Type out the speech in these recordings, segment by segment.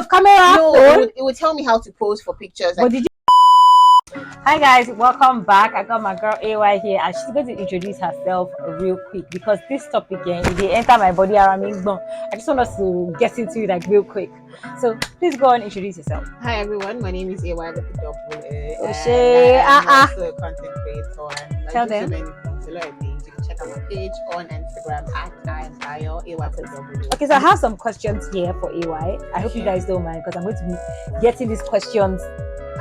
of camera. No, phone. it would tell me how to pose for pictures. But did you? Hi guys, welcome back. I got my girl AY here, and she's going to introduce herself real quick because this topic, if they enter my body around me, I just want us to get into it like real quick. So please go and introduce yourself. Hi everyone, my name is AY with the double A. I'm also a content creator and Tell I do them. so many things, a lot of things. You can check out my page on Instagram at Ayooluwa, AY with the double A. Okay, so I have some questions here for AY. I hope you guys don't mind because I'm going to be getting these questions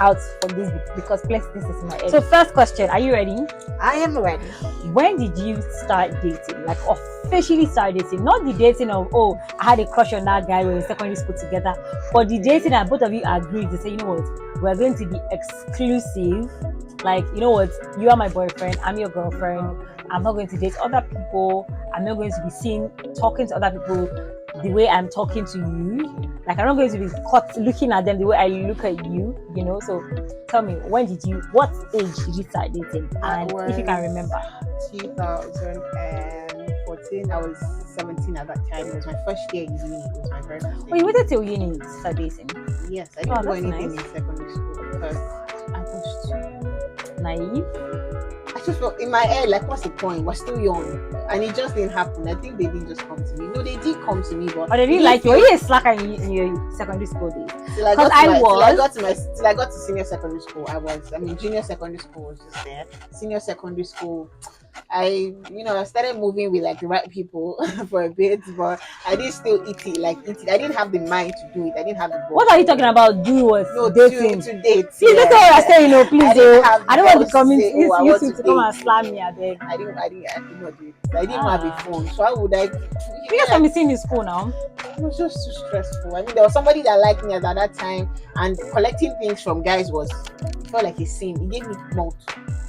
out from this book because plus this is in my head. So first question, are you ready? I am ready. When did you start dating? Like officially start dating? Not the dating of, oh, I had a crush on that guy, we were in secondary school together, but the dating that both of you agreed to say, you know what, we're going to be exclusive. Like, you know what, you are my boyfriend, I'm your girlfriend, I'm not going to date other people, I'm not going to be seen talking to other people the way I'm talking to you. Like, I'm not going to be caught looking at them the way I look at you, you know. So tell me, what age did you start dating? And if you can remember. 2014, I was 17 at that time. It was my first year in uni. It was my birthday. Oh, you waited till uni to start dating? Yes, I didn't do anything nice. in secondary school because I was too naive. I just felt in my head, like, what's the point? We're still young. And it just didn't happen. I think they didn't just come to me. No, they did come to me, but they didn't like you. Were you a slacker in your secondary school days? Till I got to senior secondary school, junior secondary school was just there. Senior secondary school, I started moving with like the right people for a bit, but I did still eat it. I didn't have the mind to do it. I didn't have the. What are you talking about? Dating. To date. See, that's what I say. Please. I don't want to come in. You to come and slam me. I beg. I did not do it. I didn't have a phone, so how would I? You guys are missing in school now. It was just too stressful. I mean, there was somebody that liked me at that time, and collecting things from guys felt like a sin. He gave me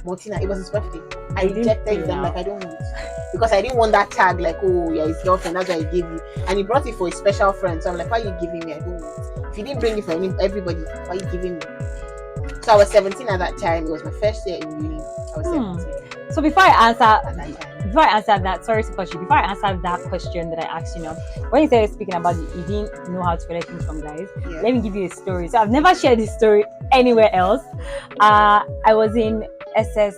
Martina. It was his birthday. I rejected them like I don't want it because I didn't want that tag like, oh yeah, his girlfriend, that's why he gave you, and he brought it for a special friend. So I'm like, why are you giving me? I don't want it. If you didn't bring it for everybody, why are you giving me? So I was 17 at that time. It was my first year in uni. I was 17. So before I answer that, sorry to cut you. Before I answer that question that I asked you now, when you started speaking about you didn't know how to collect things from guys, let me give you a story. So I've never shared this story anywhere else. I was in SS2.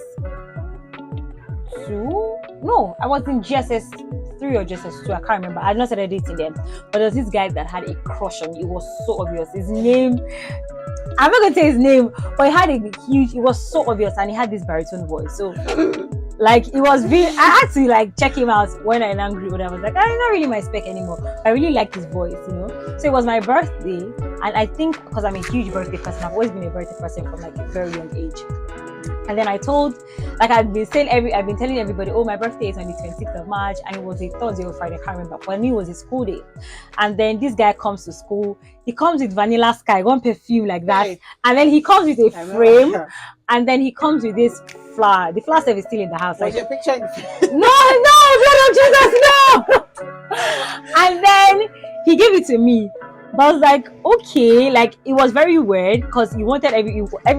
No, I was in GSS3 or GSS2. I can't remember. I had not started dating them. But there was this guy that had a crush on me. It was so obvious. His name, I'm not going to say his name, but it was so obvious, and he had this baritone voice. So, like, it was I had to, check him out when I'm angry, but I was like, I'm not really my spec anymore. I really liked his voice, you know. So it was my birthday, and I think, because I'm a huge birthday person, I've always been a birthday person from, a very young age. And then I told, I've been telling everybody, oh, my birthday is on the 26th of March, and it was a Thursday or Friday, I can't remember. For me, it was a school day. And then this guy comes to school, he comes with Vanilla Sky, one perfume like that, and then he comes with a frame, and then he comes with this flower. The flower stuff is still in the house. Was your picture? No, blood of Jesus, no! And then he gave it to me. But I was like, okay, it was very weird because he wanted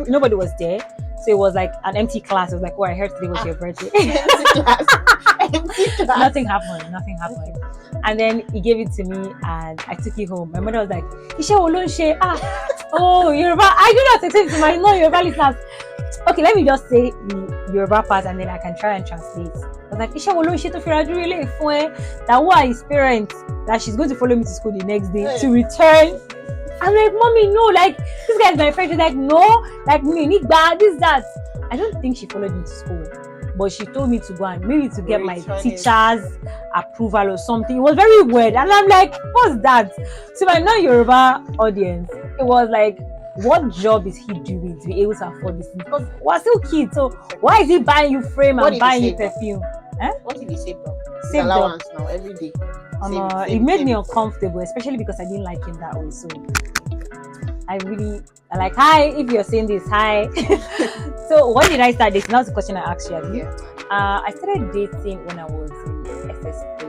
nobody was there. So it was like an empty class. It was like, oh, I heard today was your birthday. Empty class. Nothing happened. And then he gave it to me and I took it home. My mother was like, Ishe Olonshe, oh, Yoruba. I do not say to my non-Yoruba listeners. Okay, let me just say the Yoruba part and then I can try and translate. I was like, Ishe Olonshe to Firadurele Fue, that who are his parents, that she's going to follow me to school the next day to return. I'm like, mommy, no, this guy's my friend. She's like, no, me, need bad, this, that. I don't think she followed me to school, but she told me to go and maybe to get my teacher's approval or something. It was very weird, and I'm like, what's that? So my non-Yoruba audience, it was like, what job is he doing to be able to afford this thing? Because we're still kids, so why is he buying you frame and buying you perfume? What did he say, bro? Same allowance now every day. It made me uncomfortable, especially because I didn't like him that way. So I really hi, if you're saying this, hi. So when did I start dating? That's the question I asked you. Yeah. I started dating when I was in SS3.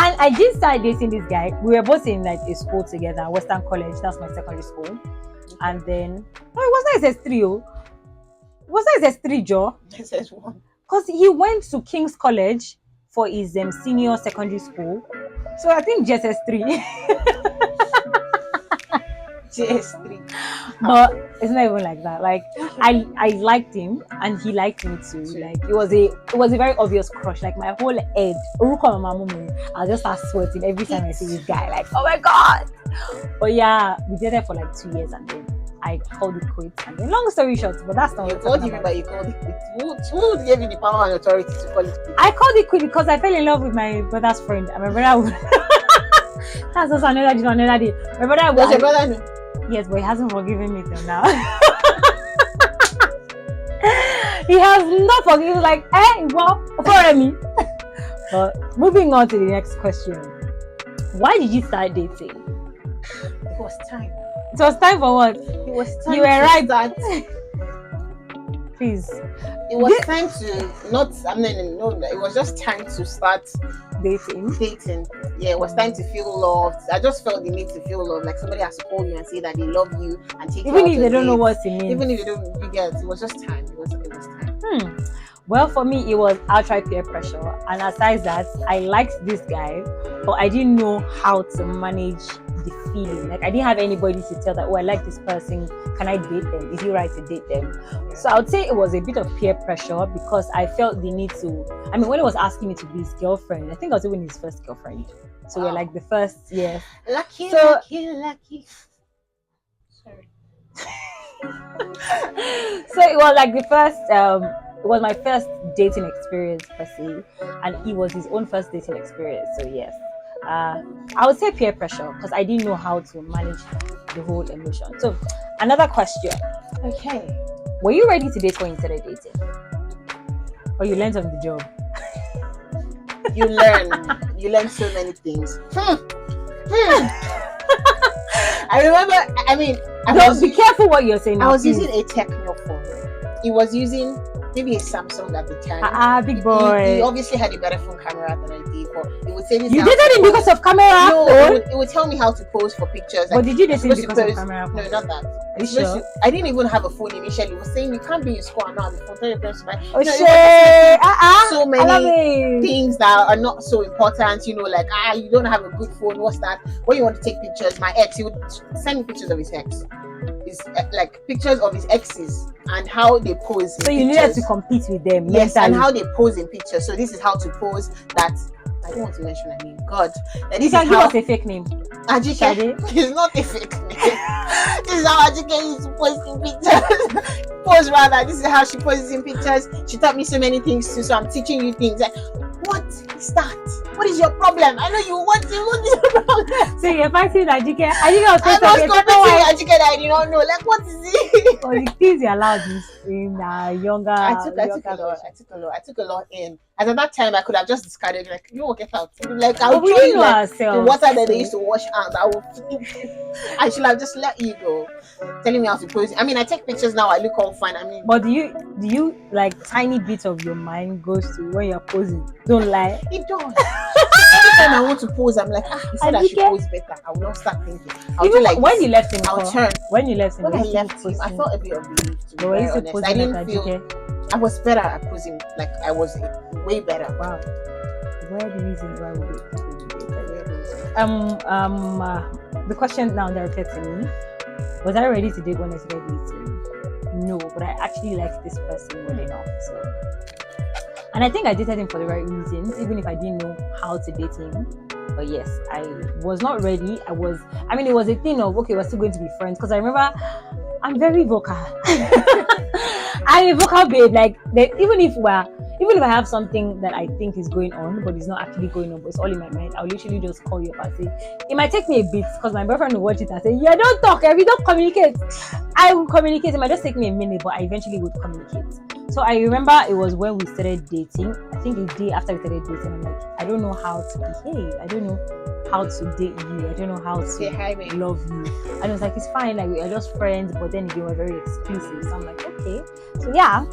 And I did start dating this guy. We were both in a school together, Western College. That's my secondary school. And then it wasn't SS3. It wasn't SS3, Joe. SS1. Because he went to King's College for his senior secondary school, So I think JSS3. JS3. But it's not even like that. Like I liked him and he liked me too. Like it was a very obvious crush. Like my whole head, I'll just start sweating every time I see this guy. Like, oh my god. But yeah, we dated for like 2 years and then I called it quits. And then long story short, but that's not You what called I'm him, talking but about. you called it. Who gave you the power and authority to call it quits? I called it quit because I fell in love with my brother's friend. And my brother would that's also another day. My brother Does your was brother know? yes, but he hasn't forgiven me till now. He has not forgiven. He's like, well, for me. But moving on to the next question. Why did you start dating? It was time. It was time for what? It was time. You were to right. Start. Please. It was time to not. I mean, no. It was just time to start Dating. Yeah, it was time to feel loved. I just felt the need to feel loved. Like somebody has to call you and say that they love you and take you Even out if on they don't know dates. what it means. Even if you don't, you get. It was just time. It was time. Well, for me, it was outright peer pressure. And aside that, I liked this guy, but I didn't know how to manage the feeling. Like, I didn't have anybody to tell that, oh, I like this person. Can I date them? Is it right to date them? So I would say it was a bit of peer pressure because I felt the need to. I mean, when he was asking me to be his girlfriend, I think I was even his first girlfriend. So we're like the first, yeah. Lucky. So Sorry. So it was like the first it was my first dating experience per se, and it was his own first dating experience. So yes, I would say peer pressure because I didn't know how to manage the whole emotion. So another question: Okay. were you ready to date when you started dating, or you learned on the job? You learn so many things. I remember. I mean, Don't be careful what you're saying. I was please. using a Techno phone. He was using maybe a Samsung at the time. Big boy. He obviously had a better phone camera than I did, but it would say this. You dated him because of camera? No, it would tell me how to pose for pictures. But did you date him supposed because to of pose- camera? No, not that. Are you sure? I didn't even have a phone initially. It was saying you can't be in school and not have a phone. Tell your parents to buy. Oh You know, shit! so I love many it. things that are not so important, like you don't have a good phone, what's that? When you want to take pictures, my ex, he would send me pictures of his ex. His like pictures of his exes and how they pose. So you needed to compete with them. Yes, mentally. and how they pose in pictures. So this is how to pose that. I don't want to mention her name. God. That You this can is give how us a fake name. Ajike. Shade? It's not a fake name. This is how Ajike used to pose in pictures. Pose rather. This is how she poses in pictures. She taught me so many things too. So I'm teaching you things. Like, what is that? What is your problem? I know you want to. What is your problem? So you're fighting with Ajike. Ajike was I supposed to was be competing with Ajike that I did not know. Like, what is it? or the things you allowed in younger. I took a lot in. And at that time, I could have just discarded. Like, you won't get out. Like, I But would we throw didn't you know like ourselves. the water that they used to wash hands. I should have just let you go. Telling me how to pose. I mean, I take pictures now. I look all fine. I mean, But do you like tiny bit of your mind goes to when you're posing? Don't lie. it does. Every time I want to pose, I'm like, he said I should Ajike. pose better. I will not start thinking. I'll Even do like when this. you left him, I'll turn. when you left him, When I were you left still him, I posing? felt a bit of relief. To be But were you very still honest, I posing didn't like feel. Ajike? I was better at posing. Like I was way better. Wow. Where are the reasons why we did? The question now directed to me: was I ready to date when I started dating? No, but I actually liked this person well enough. So, and I think I dated him for the right reasons, even if I didn't know how to date him. But yes, I was not ready. It was a thing of okay, we're still going to be friends because I remember I'm very vocal. I'm a vocal babe. Like even if I have something that I think is going on, but it's not actually going on, but it's all in my mind, I'll literally just call you up and say, it might take me a bit because my boyfriend will watch it and say, yeah, don't talk, we don't communicate. I will communicate. It might just take me a minute, but I eventually would communicate. So I remember it was when we started dating. I think a day after we started dating, I'm like, I don't know how to behave. I don't know how to date you. I don't know how to Say hi, babe. love you. And I was like, it's fine, like we are just friends, but then again, we're very exclusive. So I'm like, okay. So yeah,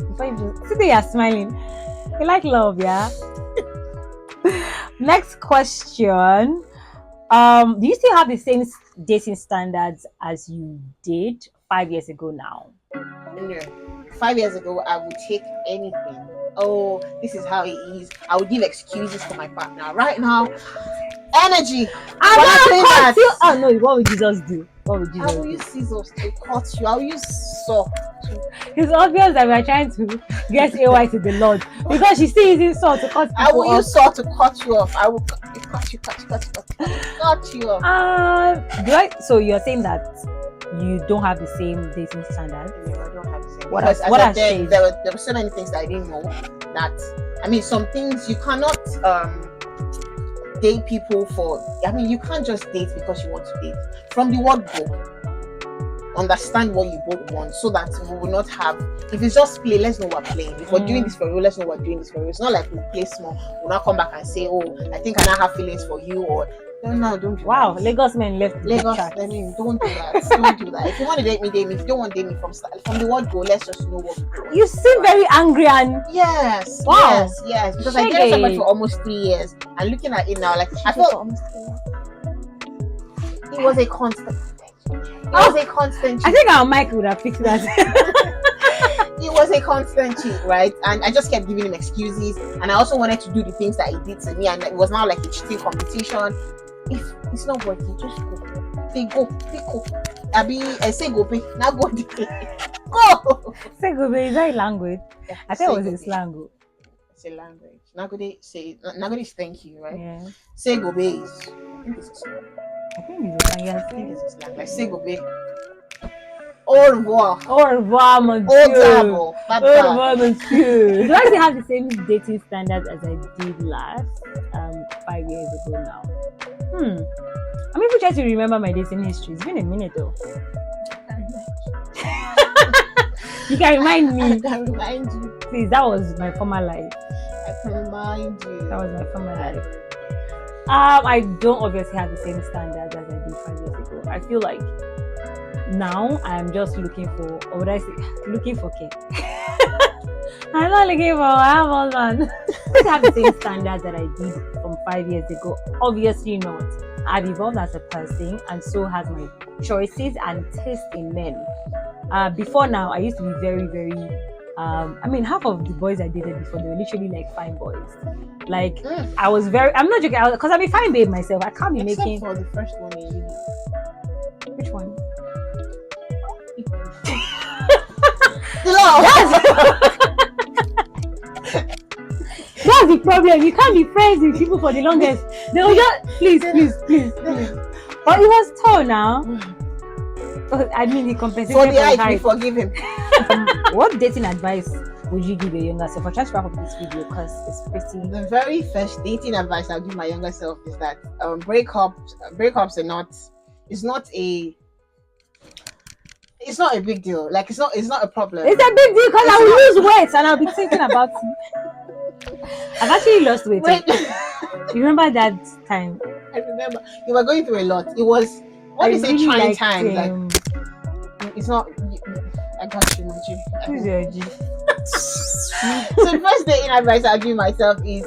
before you just sit there, you're smiling. You like love, yeah? Next question. Do you still have the same dating standards as you did 5 years ago now? No. 5 years ago, I would take anything. Oh, this is how it is. I would give excuses for my partner. Right now, energy. I'm We're not doing gonna cut that. you. Oh no, what would Jesus do? What would I Jesus will do? use scissors to cut you. I will use saw to. It's obvious that we're trying to get AY to the Lord because she's still using saw to cut I people will off. use saw to cut you off. I will cut you off. So you're saying that you don't have the same dating standards? No, I don't have the same. What Because has- what as I has said, changed? there were so many things that I didn't know. That I mean, some things you cannot date people for. I mean, you can't just date because you want to date. From the word go, understand what you both want, so that we will not have. If it's just play, let's know we're playing. If we're doing this for you, let's know we're doing this for you. It's not like we play small. We'll not come back and say, "Oh, I think I now have feelings for you," or no, don't do Wow, that. Lagos men left the Lagos, chat. I mean, don't do that. Don't do that. If you want to date me, date me. If you don't want to date me from the word go, let's just know what we want. You seem very angry and Yes. Wow. Yes. Because I dated Shege. somebody for almost 3 years, and looking at it now, like I felt it was a constant. It was a constant I cheat. think our mic would have fixed that. It was a constant cheat, right? And I just kept giving him excuses, and I also wanted to do the things that he did to me, and it was now like a cheating competition. If it's not working, just go. Say go, pick up. Abi, I say go, pay. Now go. Go. Segobe, is that a language? I think it was a slang. It's a language. Nagode is thank you, right? Yeah. Say go be is. I think it's a slang. I think it's a slang. I think it's a slang. Like say go be. Au revoir. Au revoir, Au monsieur. revoir. Bye Au bye. revoir, monsieur. Do I still have the same dating standards as I did last 5 years ago now? I'm even trying to remember my dating history. It's been a minute though. You can remind me. I can remind you. Please, that was my former life. I can remind you. That was my former life. I don't obviously have the same standards as I did 5 years ago. I feel like now I'm just looking for, or would I say, looking for care. I'm not looking for, I have all one. I don't have the same standards that I did from 5 years ago. Obviously not. I've evolved as a person, and so has my choices and taste in men. Before now, I used to be very, very. I mean, half of the boys I dated before, they were literally like fine boys. Like I was very. I'm not joking, because I'm a fine babe myself. I can't be Except making. for the first one in uni. Which one? That's the problem. You can't be friends with people for the longest. They will just please. But it was tall now. I mean, he compensated For the height, we height. forgive him. What dating advice would you give your younger self? I'm trying to wrap up this video because it's pretty. The very first dating advice I'll give my younger self is that breakups are not. It's not a big deal. Like it's not a problem. It's a big deal because I will lose weight and I'll be thinking about it. I've actually lost weight. Wait, You remember that time? I remember you were going through a lot. It was what is really a trying liked time? him. Like it's not. I got you, Naji. Who's your G? So the first dating advice I'll give myself is,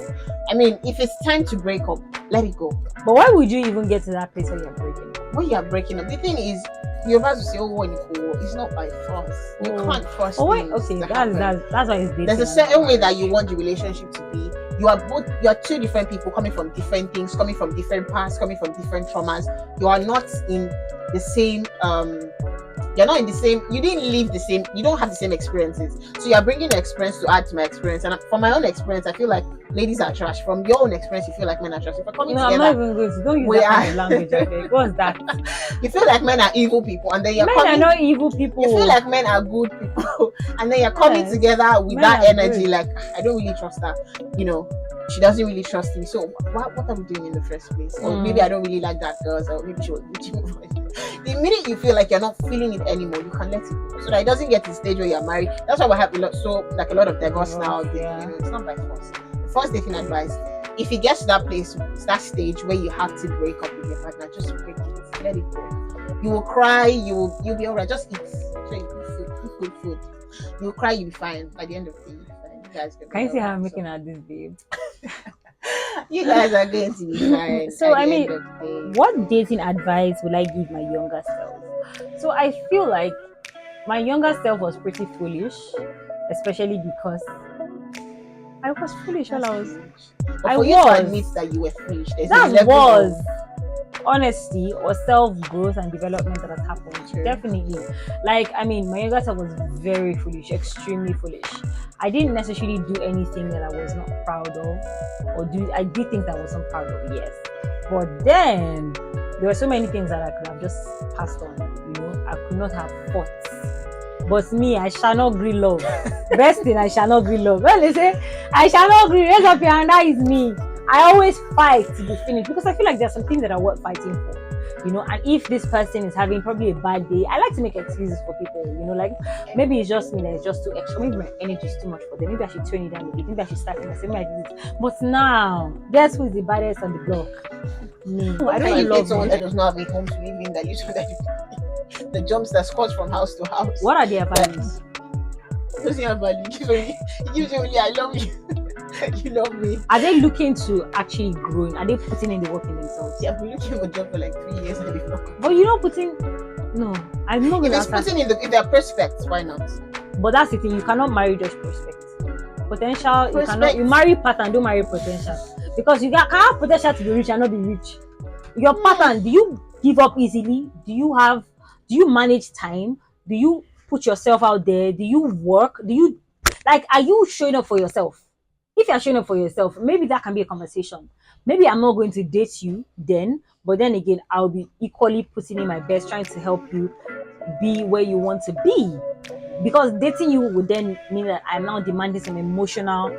I mean, if it's time to break up, let it go. But why would you even get to that place where you're breaking up? When you are breaking up, the thing is, you're about to say, "Oh, when you go," it's not by force. You can't force. Oh wait, things okay, to happen. that's why it's dating. There's a certain way that you want the relationship to be. You are two different people coming from different things, coming from different pasts, coming from different traumas. You are not in the same you're not in the same, you didn't live the same, you don't have the same experiences. So you're bringing your experience to add to my experience. And from my own experience, I feel like ladies are trash. From your own experience, you feel like men are trash. If we're coming No, together, I'm not even going to. Don't use that kind of language. Okay? What's that? you feel like men are evil people, and then you're Men coming, are not evil people. you feel like men are good people, and then you're coming Yes. together with Men that are energy. good. Like, I don't really trust her. You know, she doesn't really trust me. So what are we doing in the first place? Or maybe I don't really like that girl, so maybe she was the minute you feel like you're not feeling it anymore, you can let it go. So that it doesn't get to the stage where you're married. That's why we have a lot of divorce now. Yeah. You know, it's not by force. The first dating advice, if it gets to that place, that stage where you have to break up with your partner, just break it. Let it go. You will cry, you'll be alright. Just eat. So eat good food. You'll cry, you'll be fine. By the end of the day, you'll be fine. You guys Can you see how I'm making out this babe? You guys are going to be fine. So, at the I mean, end of the day. What dating advice would I give my younger self? So I feel like my younger self was pretty foolish, especially because I was foolish while I was. But I for you to was. admit that you were foolish, there's a That level was of honesty or self-growth and development that has happened. True. Definitely. Like, I mean, my younger self was very foolish, extremely foolish. I didn't necessarily do anything that I was not proud of, or I did things that I wasn't proud of, yes. But then there were so many things that I could have just passed on. You know, I could not have fought. But me, I shall not agree love. Best thing, I shall not agree love. When they say I shall not agree, raise up your hand, that is me. I always fight to be finished because I feel like there's some things that are worth fighting for, you know. And if this person is having probably a bad day, I like to make excuses for people, you know, like maybe it's just me that is just too extra, maybe my energy is too much for them, maybe I should tone it down a bit, maybe I should start from the same way I did it. But now, guess who is the baddest on the block? Me. I don't love someone me. that does not have a home to live in, that you the jumps that squats from house to house. What are their values? Doesn't have value. He gives you only I love you. You love me. Are they looking to actually growing? Are they putting in the work in themselves? Yeah, I've been looking for a job for like 3 years and they've not come. But you're not putting. No, I'm not. If it's putting in if they're prospects, why not? But that's the thing. You cannot marry just prospect. Potential. You Prospect. cannot. You marry pattern. Don't marry potential. Because you can't have potential to be rich and not be rich. Your pattern. Do you give up easily? Do you manage time? Do you put yourself out there? Do you work? Are you showing up for yourself? If you're showing up for yourself, maybe that can be a conversation. Maybe I'm not going to date you then, but then again, I'll be equally putting in my best, trying to help you be where you want to be. Because dating you would then mean that I'm now demanding some emotional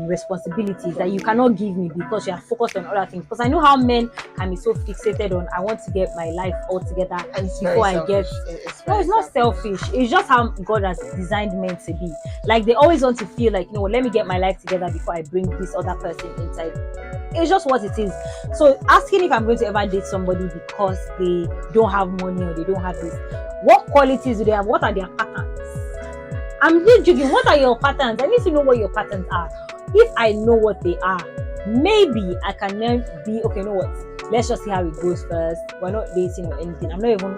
responsibilities that you cannot give me because you are focused on other things. Because I know how men can be so fixated on I want to get my life all together before I get. No, it's not selfish. It's just how God has designed men to be. Like they always want to feel like, you know, let me get my life together before I bring this other person inside. It's just what it is. So asking if I'm going to ever date somebody because they don't have money or they don't have this, what qualities do they have? What are their patterns? I'm just joking. What are your patterns? I need to know what your patterns are. If I know what they are, maybe I can then be okay. You know what? Let's just see how it goes first. We're not dating or anything. I'm not even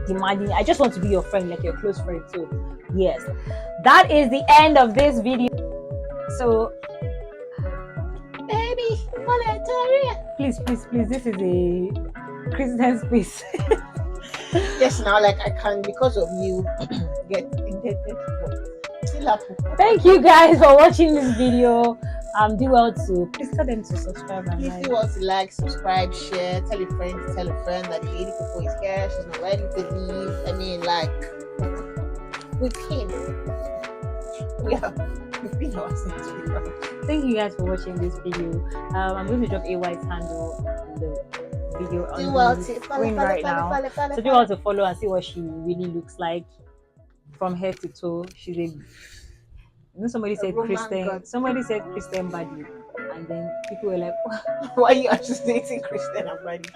demanding. I just want to be your friend, like your close friend. So, yes, that is the end of this video. So, Baby, please, this is a Christian space. Yes, now like I can, because of you, get indebted. Thank you guys for watching this video. Do well to please tell them to subscribe and Please do well to like, subscribe, share, tell a friend that the lady people is here. She's not ready to leave. I mean, like, we came. We've been ourselves. Thank you guys for watching this video. I'm going to drop AY's handle in the video on the screen right now. So do you want to follow and see what she really looks like from head to toe? She's a, you know, somebody said Christian body, and then people were like, why are you associating Christian and body?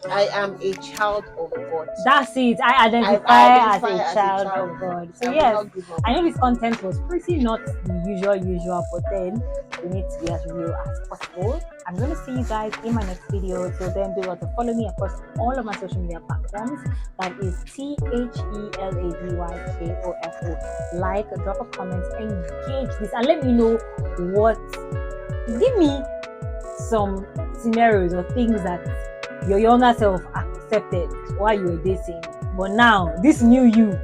I am a child of God. That's it. I identify as a child of God. So yes, I know this content was pretty not the usual, but then we need to be as real as possible. I'm going to see you guys in my next video. So then do well to follow me across all of my social media platforms. That is THELADYKOFO. Like, drop a comment, engage this, and let me know give me some scenarios or things that your younger self accepted while you were dating, but now this new you,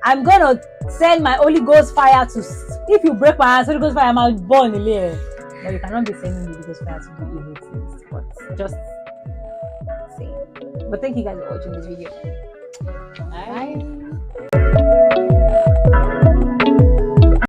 I'm gonna send my Holy Ghost fire to. If you break my hands, Holy Ghost fire, I'm born in here. But you cannot be sending Holy Ghost fire to do evil things. But just saying. But thank you guys for watching this video. Bye.